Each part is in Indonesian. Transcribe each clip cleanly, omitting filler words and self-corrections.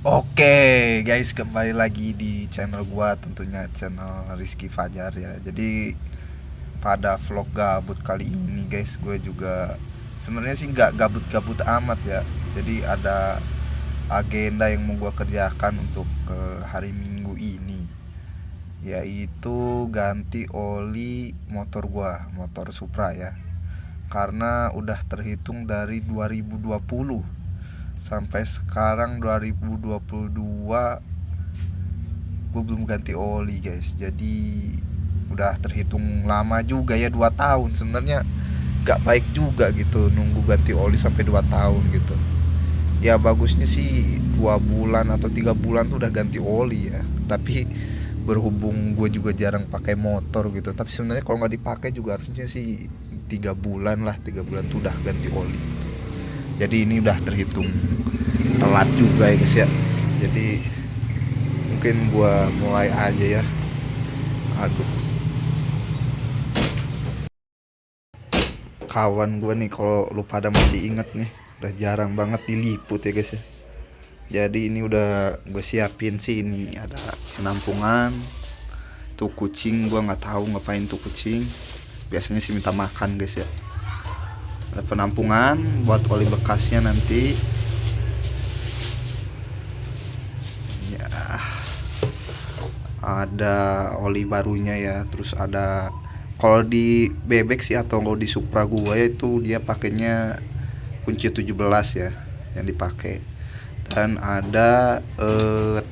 Oke guys, kembali lagi di channel gua, tentunya channel Rizky Fajar ya. Jadi pada vlog gabut kali ini guys, gue juga sebenarnya sih nggak gabut-gabut amat ya. Jadi ada agenda yang mau gua kerjakan untuk hari Minggu ini, yaitu ganti oli motor gua, motor Supra ya. Karena udah terhitung dari 2020 sampai sekarang 2022 gue belum ganti oli guys. Jadi udah terhitung lama juga ya, 2 tahun sebenarnya. Gak baik juga gitu nunggu ganti oli sampai 2 tahun gitu. Ya bagusnya sih 2 bulan atau 3 bulan tuh udah ganti oli ya. Tapi berhubung gue juga jarang pakai motor gitu, tapi sebenarnya kalau nggak dipakai juga harusnya sih 3 bulan lah, 3 bulan tuh udah ganti oli. Jadi ini udah terhitung telat juga ya guys ya. Jadi mungkin gua mulai aja ya. Aduh, kawan gua nih, kalau lu pada masih inget nih, udah jarang banget diliput ya guys ya. Jadi ini udah gue siapin sih, ini ada penampungan. Tuh kucing gua nggak tahu ngapain tuh kucing, biasanya sih minta makan guys ya. Ada penampungan buat oli bekasnya nanti ya. Ada oli barunya ya, terus ada, kalau di bebek sih atau kalau di Supra gua itu dia pakainya kunci 17 ya yang dipakai. Dan ada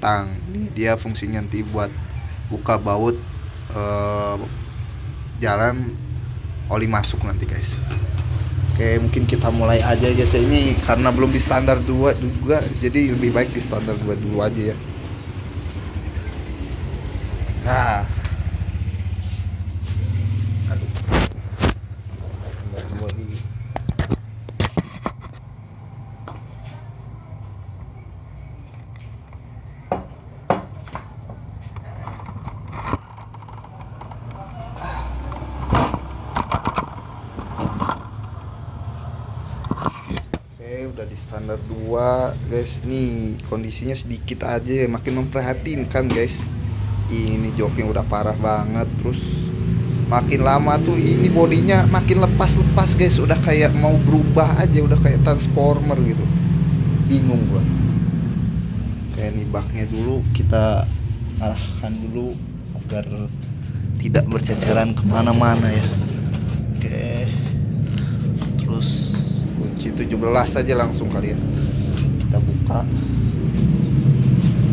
tang, ini dia fungsinya nanti buat buka baut eh, jalan oli masuk nanti guys. Oke, mungkin kita mulai aja guys ya. Ini karena belum di standar 2 juga, jadi lebih baik di standar 2 dulu aja ya. Nah, aduh, oke, udah di standar 2 guys. Nih kondisinya sedikit aja ya, makin memprihatinkan guys. Ini joknya udah parah banget. Terus makin lama tuh ini bodinya makin lepas-lepas guys. Udah kayak mau berubah aja, udah kayak transformer gitu. Bingung gua. Kayak nih baknya dulu kita arahkan dulu agar tidak berceceran kemana-mana ya. Oke, terus kunci 17 aja langsung kali ya. Kita buka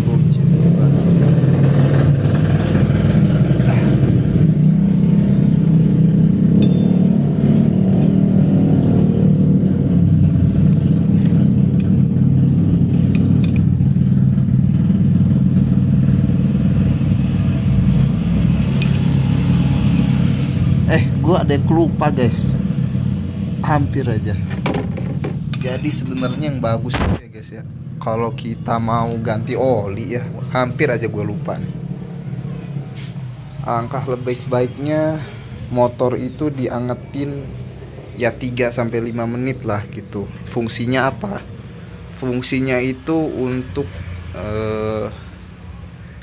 kunci 17. Gue ada yang kelupa guys, hampir aja. Jadi sebenarnya yang bagus ya guys ya, kalau kita mau ganti oli ya, hampir aja gue lupa nih. Angkah lebih baiknya motor itu diangetin ya 3 sampai 5 menit lah gitu. Fungsinya apa? Fungsinya itu untuk eh,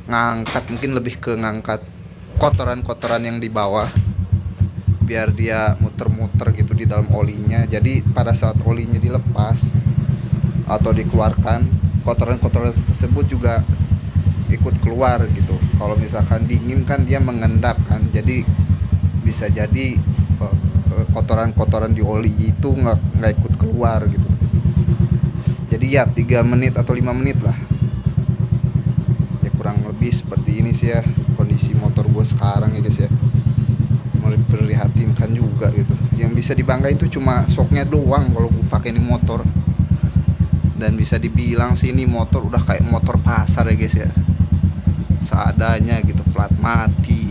ngangkat, mungkin lebih ke ngangkat kotoran-kotoran yang di bawah, biar dia muter-muter gitu di dalam olinya. Jadi pada saat olinya dilepas atau dikeluarkan, kotoran-kotoran tersebut juga ikut keluar gitu. Kalau misalkan dingin kan dia mengendap kan, jadi bisa jadi kotoran-kotoran di oli itu nggak ikut keluar gitu. Jadi ya 3 menit atau 5 menit lah ya, kurang lebih seperti ini sih ya kondisi motor gue sekarang ya guys ya. Memprihatinkan juga gitu. Yang bisa dibangga itu cuma shocknya doang kalau gue pakai ini motor. Dan bisa dibilang sih ini motor udah kayak motor pasar ya guys ya, seadanya gitu, plat mati,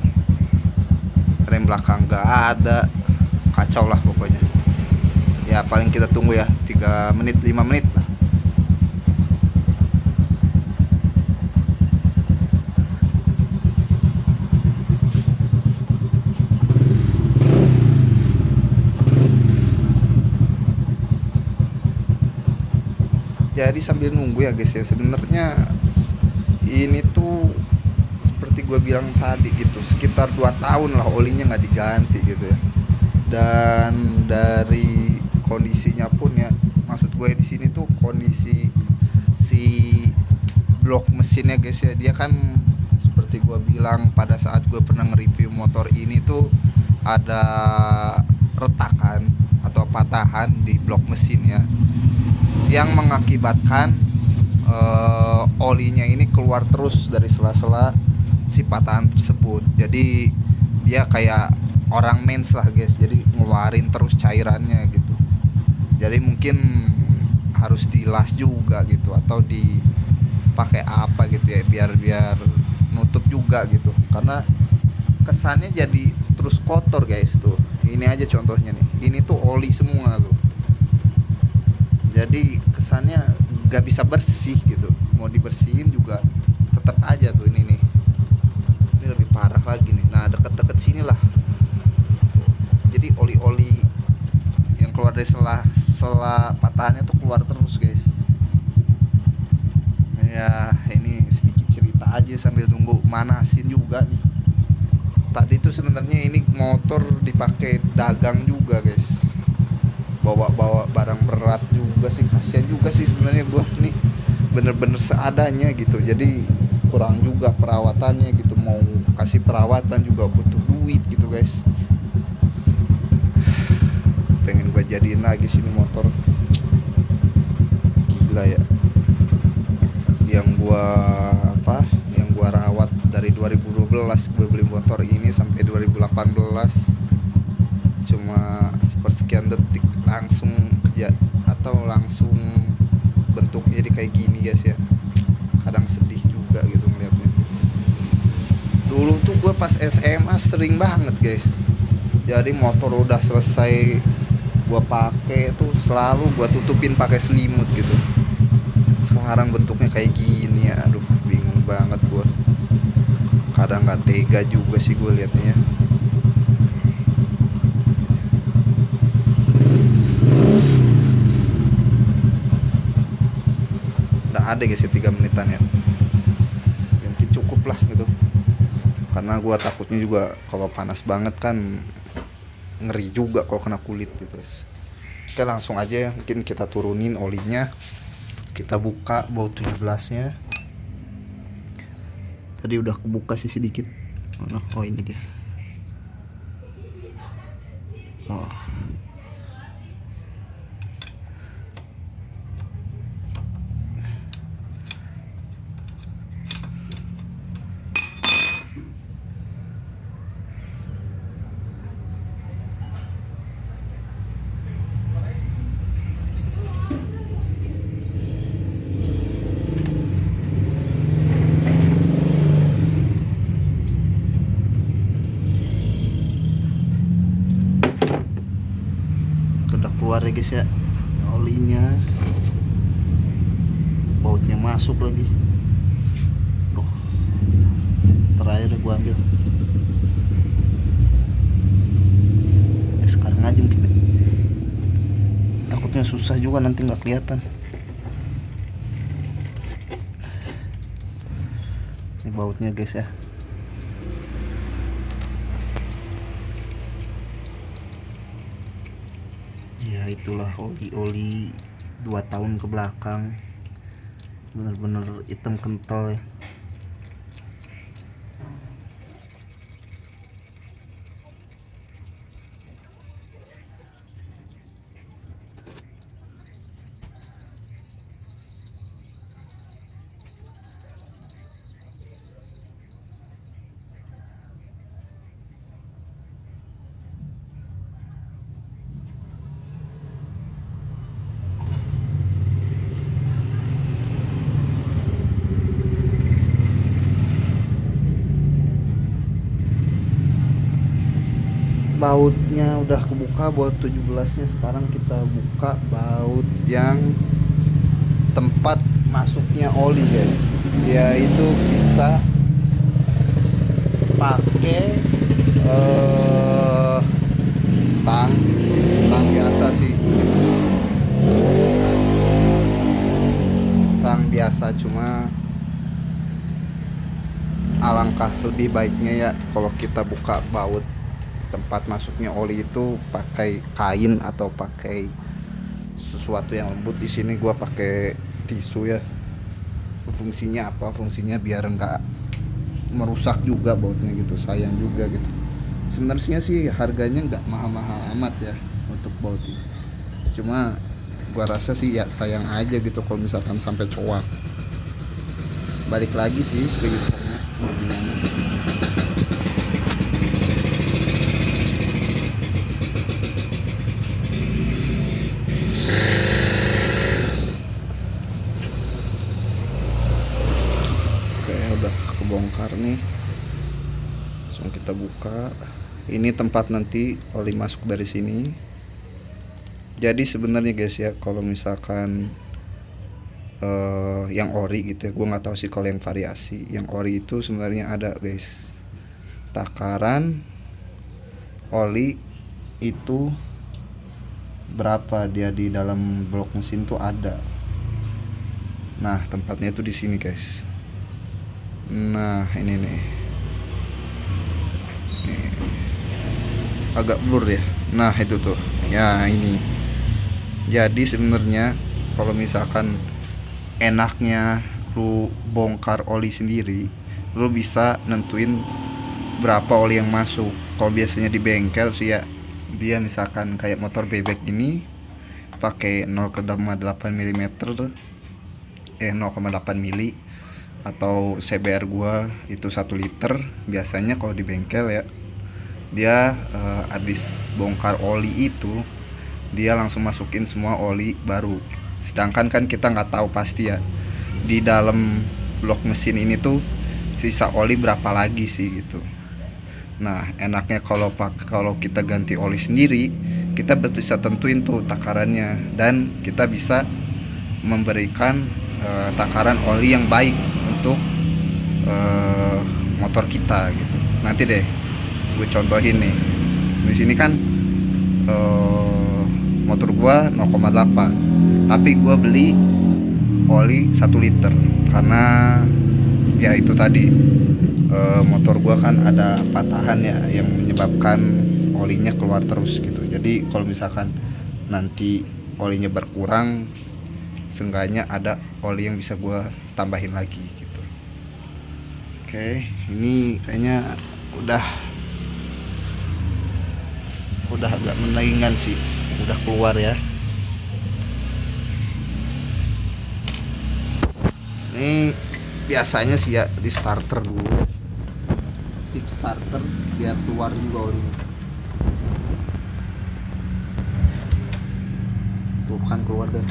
rem belakang gak ada, kacau lah pokoknya. Ya paling kita tunggu ya 3 menit 5 menit lah. Jadi sambil nunggu ya guys ya, sebenarnya ini tuh seperti gue bilang tadi gitu, sekitar 2 tahun lah olinya nggak diganti gitu ya. Dan dari kondisinya pun ya, maksud gue di sini tuh kondisi si blok mesinnya guys ya, dia kan seperti gue bilang pada saat gue pernah nge-review motor ini tuh ada retakan atau patahan di blok mesinnya yang mengakibatkan olinya ini keluar terus dari sela-sela si patahan tersebut. Jadi dia kayak orang mens lah guys, jadi ngeluarin terus cairannya gitu. Jadi mungkin harus dilas juga gitu, atau dipakai apa gitu ya, biar nutup juga gitu, karena kesannya jadi terus kotor guys. Tuh ini aja contohnya nih, ini tuh oli semua tuh, jadi kesannya gak bisa bersih gitu, mau dibersihin juga tetap aja tuh. Ini lebih parah lagi nih. Nah, deket-deket sini lah, jadi oli-oli yang keluar dari sela patahannya tuh keluar terus guys. Ya ini sedikit cerita aja sambil nunggu manasin juga nih. Tadi tuh sebenarnya ini motor dipakai dagang juga guys, bawa barang berat juga sih, kasihan juga sih sebenarnya gua nih, bener-bener seadanya gitu. Jadi kurang juga perawatannya gitu, mau kasih perawatan juga butuh duit gitu guys. Pengen gua jadiin lagi sini motor, gila ya. Yang gua rawat dari 2012 gue beli motor ini sampai 2018, cuma sepersekian detik langsung kerja atau langsung bentuknya jadi kayak gini guys ya. Kadang sedih juga gitu ngeliatnya. Dulu tuh gue pas SMA sering banget guys, jadi motor udah selesai gue pakai tuh selalu gue tutupin pakai selimut gitu. Sekarang bentuknya kayak gini ya, aduh bingung banget gue. Kadang nggak tega juga sih gue liatnya. Udah ada guys ya 3 menitan ya, mungkin cukup lah gitu, karena gue takutnya juga kalau panas banget kan ngeri juga kalau kena kulit gitu guys. Oke, langsung aja ya, mungkin kita turunin olinya, kita buka baut 17 nya. Tadi udah kebuka sih sedikit. Oh ini dia. Oh. Udah keluar ya guys ya olinya, bautnya masuk lagi. Terakhir gua ambil sekarang aja mungkin, takutnya susah juga nanti nggak kelihatan. Ini bautnya guys ya. Ya itulah oli 2 tahun ke belakang, bener-bener hitam kental ya. Bautnya udah kebuka, baut 17 nya. Sekarang kita buka baut yang tempat masuknya oli guys. Dia itu bisa pakai tang biasa sih. biasa, cuma alangkah lebih baiknya ya kalau kita buka baut tempat masuknya oli itu pakai kain atau pakai sesuatu yang lembut. Di sini gua pakai tisu ya. Fungsinya apa? Fungsinya biar nggak merusak juga bautnya gitu, sayang juga gitu. Sebenarnya sih harganya nggak mahal-mahal amat ya untuk baut ini, cuma gua rasa sih ya sayang aja gitu kalau misalkan sampai coak. Balik lagi sih ke usernya. Oke, udah kebongkar nih, langsung kita buka. Ini tempat nanti oli masuk dari sini. Jadi sebenarnya guys ya, kalau misalkan yang ori gitu ya, gue nggak tahu sih kalau yang variasi. Yang ori itu sebenarnya ada guys, takaran oli itu berapa dia di dalam blok mesin tuh ada. Nah tempatnya itu di sini guys. Nah ini nih, agak blur ya. Nah itu tuh ya, ini. Jadi sebenarnya kalau misalkan enaknya lu bongkar oli sendiri, lu bisa nentuin berapa oli yang masuk. Kalau biasanya di bengkel sih ya, dia misalkan kayak motor bebek ini pakai 0,8 mm 0,8 mili, atau CBR gua itu 1 liter. Biasanya kalau di bengkel ya, dia habis bongkar oli itu dia langsung masukin semua oli baru. Sedangkan kan kita nggak tahu pasti ya di dalam blok mesin ini tuh sisa oli berapa lagi sih gitu. Nah enaknya kalau kita ganti oli sendiri, kita bisa tentuin tuh takarannya, dan kita bisa memberikan takaran oli yang baik untuk motor kita gitu. Nanti deh gue contohin nih. Di sini kan motor gua 0,8, tapi gua beli oli 1 liter karena ya itu tadi, motor gua kan ada patahan ya yang menyebabkan olinya keluar terus gitu. Jadi kalau misalkan nanti olinya berkurang, seenggaknya ada oli yang bisa gua tambahin lagi gitu. Oke, ini kayaknya udah agak mendingan sih, udah keluar ya. Ini biasanya sih ya di starter dulu, kick starter biar keluar juga olinya. Tuh kan keluar deh.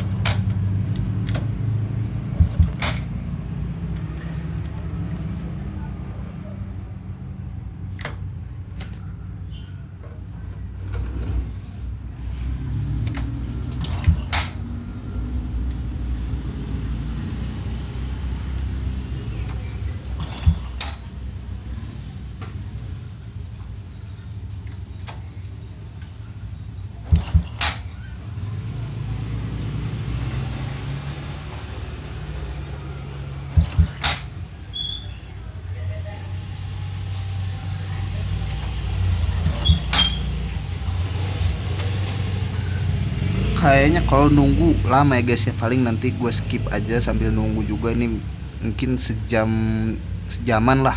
Kayaknya kalau nunggu lama ya guys ya, paling nanti gue skip aja sambil nunggu juga. Ini mungkin sejaman lah.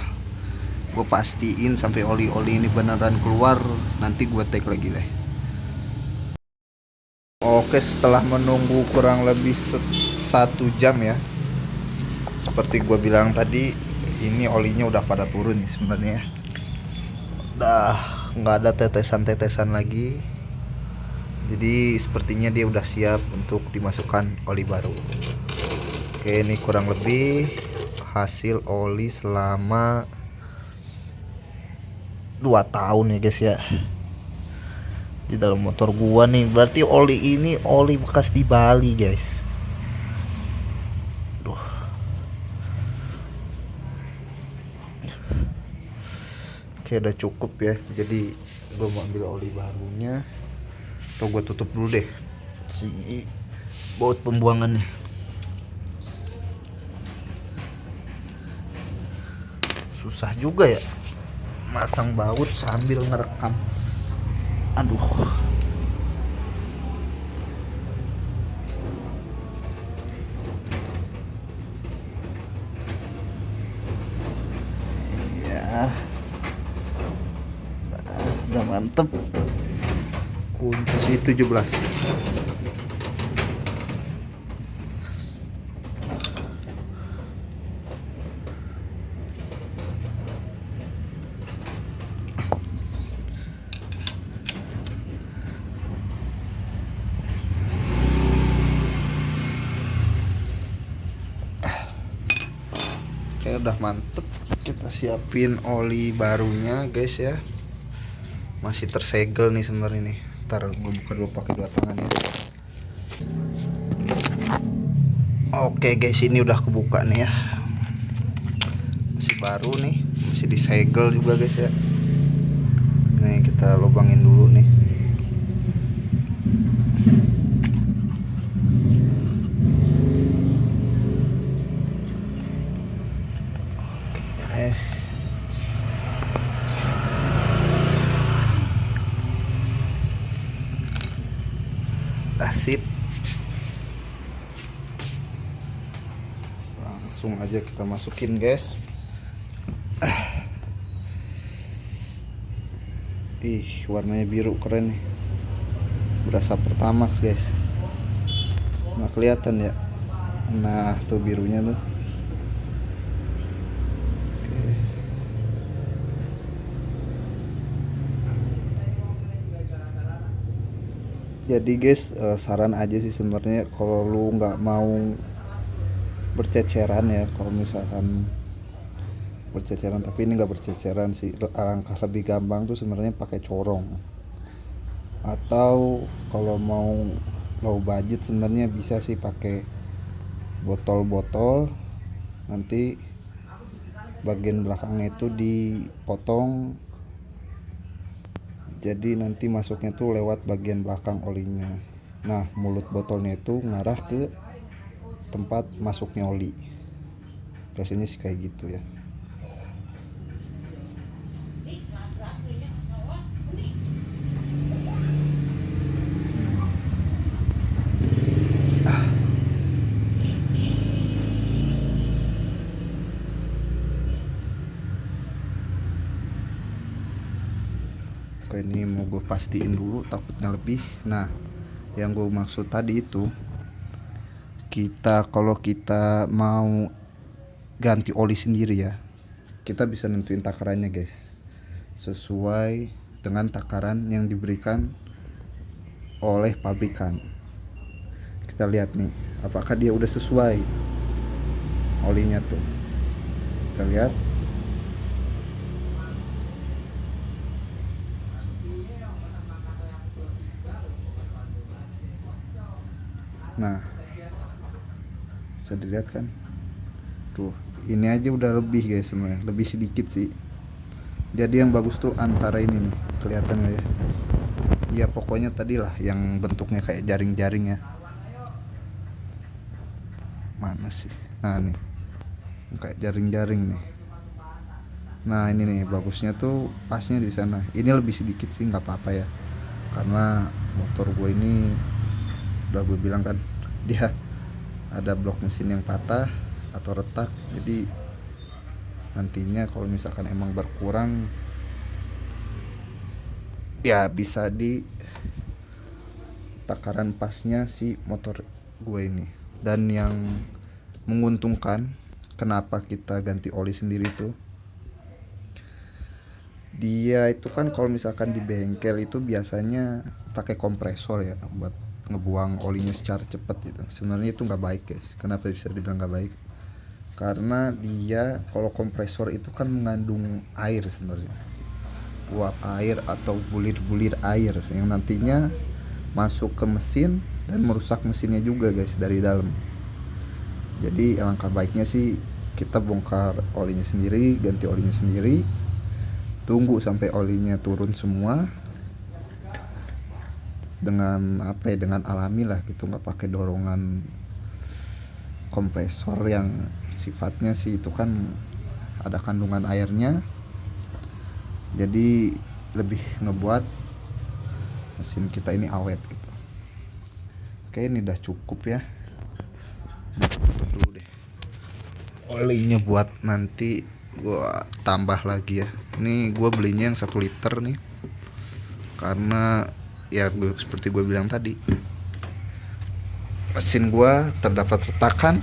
Gue pastiin sampai oli-oli ini beneran keluar, nanti gue take lagi deh. Oke, setelah menunggu kurang lebih 1 jam ya, seperti gue bilang tadi, ini olinya udah pada turun nih sebenarnya. Udah nggak ada tetesan-tetesan lagi. Jadi sepertinya dia udah siap untuk dimasukkan oli baru. Oke, ini kurang lebih hasil oli selama 2 tahun ya guys ya, di dalam motor gua nih. Berarti oli ini oli bekas di Bali guys. Duh. Oke, udah cukup ya. Jadi gua mau ambil oli barunya. Atau gue tutup dulu deh si baut pembuangannya. susah juga ya masang baut sambil ngerekam. Aduh. Ya. Udah mantep. Kunci 17. Oke, udah mantep. Kita siapin oli barunya guys ya. Masih tersegel nih sebenarnya nih. Ntar gue buka dulu pakai dua tangan ya. Oke guys, ini udah kebuka nih ya. Masih baru nih, masih disegel juga guys ya. Nih kita lubangin dulu nih. Oke. Sip. Langsung aja kita masukin guys. Ih, warnanya biru keren nih. Berasa Pertamax guys. Nggak kelihatan ya. Nah tuh birunya tuh. Jadi guys, saran aja sih sebenarnya kalau lu nggak mau berceceran ya, kalau misalkan berceceran tapi ini nggak berceceran sih, alangkah lebih gampang tuh sebenarnya pakai corong. Atau kalau mau low budget sebenarnya bisa sih pakai botol-botol, nanti bagian belakangnya itu dipotong, jadi nanti masuknya tuh lewat bagian belakang olinya. Nah mulut botolnya itu ngarah ke tempat masuknya oli, biasanya sih kayak gitu ya. Oke, ini mau gue pastiin dulu takutnya lebih. Nah yang gue maksud tadi itu, kalau kita mau ganti oli sendiri ya, kita bisa nentuin takarannya guys, sesuai dengan takaran yang diberikan oleh pabrikan. Kita lihat nih apakah dia udah sesuai olinya tuh. Kita lihat. Nah bisa dilihat kan tuh, ini aja udah lebih guys, sebenarnya lebih sedikit sih. Jadi yang bagus tuh antara ini nih, kelihatan gak ya? Ya pokoknya tadi lah yang bentuknya kayak jaring-jaring ya. Mana sih? Nah nih, kayak jaring-jaring nih. Nah ini nih bagusnya tuh pasnya di sana. Ini lebih sedikit sih, nggak apa-apa ya, karena motor gue ini udah gue bilang kan, dia ada blok mesin yang patah atau retak, jadi nantinya kalau misalkan emang berkurang ya bisa di takaran pasnya si motor gue ini. Dan yang menguntungkan kenapa kita ganti oli sendiri tuh, dia itu kan kalau misalkan di bengkel itu biasanya pakai kompresor ya buat ngebuang olinya secara cepat gitu. Sebenarnya itu nggak baik guys. Kenapa bisa dibilang nggak baik? Karena dia kalau kompresor itu kan mengandung air sebenarnya, uap air atau bulir-bulir air yang nantinya masuk ke mesin dan merusak mesinnya juga guys dari dalam. Jadi alangkah baiknya sih kita bongkar olinya sendiri, ganti olinya sendiri, tunggu sampai olinya turun semua dengan dengan alami lah gitu, nggak pakai dorongan kompresor yang sifatnya sih itu kan ada kandungan airnya, jadi lebih ngebuat mesin kita ini awet gitu. Oke, ini udah cukup ya. Tutup dulu deh olinya buat nanti gua tambah lagi ya. Ini gua belinya yang 1 liter nih, karena ya seperti gue bilang tadi, mesin gua terdapat retakan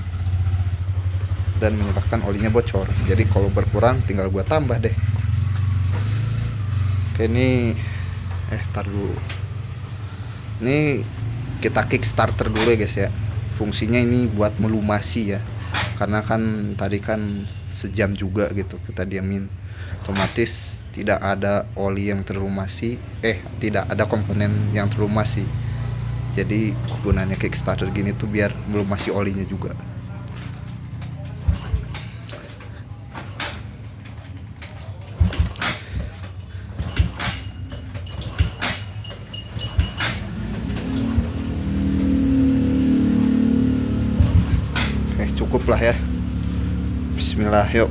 dan menyebabkan olinya bocor. Jadi kalau berkurang tinggal gua tambah deh. Oke, ini tar dulu. Ini kita kickstarter dulu ya guys ya. Fungsinya ini buat melumasi ya, karena kan tadi kan sejam juga gitu kita diamin, otomatis tidak ada oli yang terlumasi, tidak ada komponen yang terlumasi. Jadi gunanya kickstarter gini tuh biar melumasi olinya juga. Cukup lah ya. Bismillah, yuk.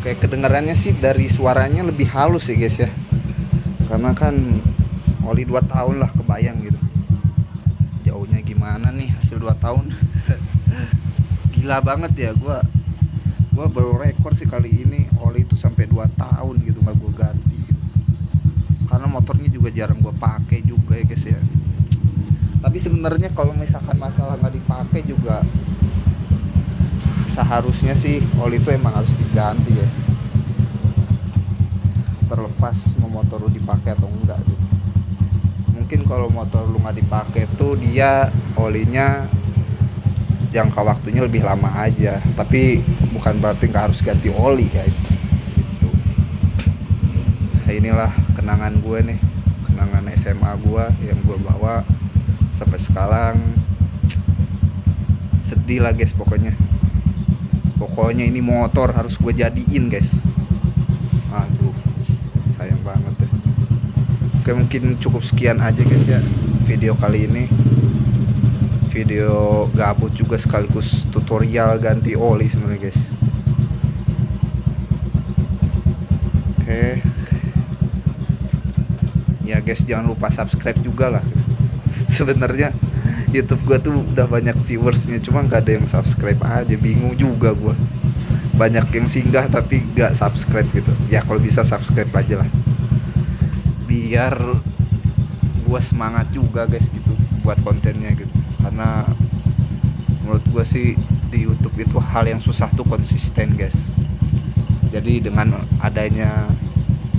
Kayak kedengarannya sih dari suaranya lebih halus ya guys ya, karena kan oli 2 tahun lah, kebayang gitu jauhnya gimana nih hasil 2 tahun. Gila banget ya, gua baru rekor sih kali ini oli itu sampai 2 tahun gitu nggak gua ganti gitu. Karena motornya juga jarang gua pakai juga ya guys ya. Tapi sebenarnya kalau misalkan masalah nggak dipakai juga, seharusnya sih oli itu emang harus diganti guys, terlepas mau motor lu dipakai atau enggak tuh. Mungkin kalau motor lu nggak dipakai tuh dia olinya jangka waktunya lebih lama aja, tapi bukan berarti nggak harus ganti oli guys gitu. Nah, inilah kenangan gue nih, kenangan SMA gue yang gue bawa sampai sekarang. Sedih lah guys, pokoknya ini motor harus gue jadiin guys. Aduh, sayang banget deh. Oke, mungkin cukup sekian aja guys ya video kali ini. Video gabut juga sekaligus tutorial ganti oli sebenarnya guys. Oke ya guys, jangan lupa subscribe juga lah. Sebenarnya YouTube gua tuh udah banyak viewersnya, cuma nggak ada yang subscribe aja, bingung juga gua. Banyak yang singgah tapi nggak subscribe gitu ya. Kalau bisa subscribe aja lah, biar gua semangat juga guys gitu buat kontennya gitu. Karena menurut gua sih di YouTube itu hal yang susah tuh konsisten guys. Jadi dengan adanya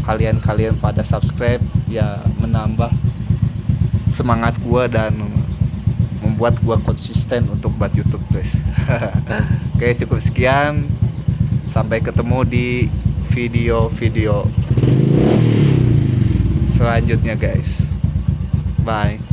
kalian pada subscribe ya, menambah semangat gua dan membuat gua konsisten untuk buat YouTube guys. Oke, cukup sekian, sampai ketemu di video-video selanjutnya guys. Bye.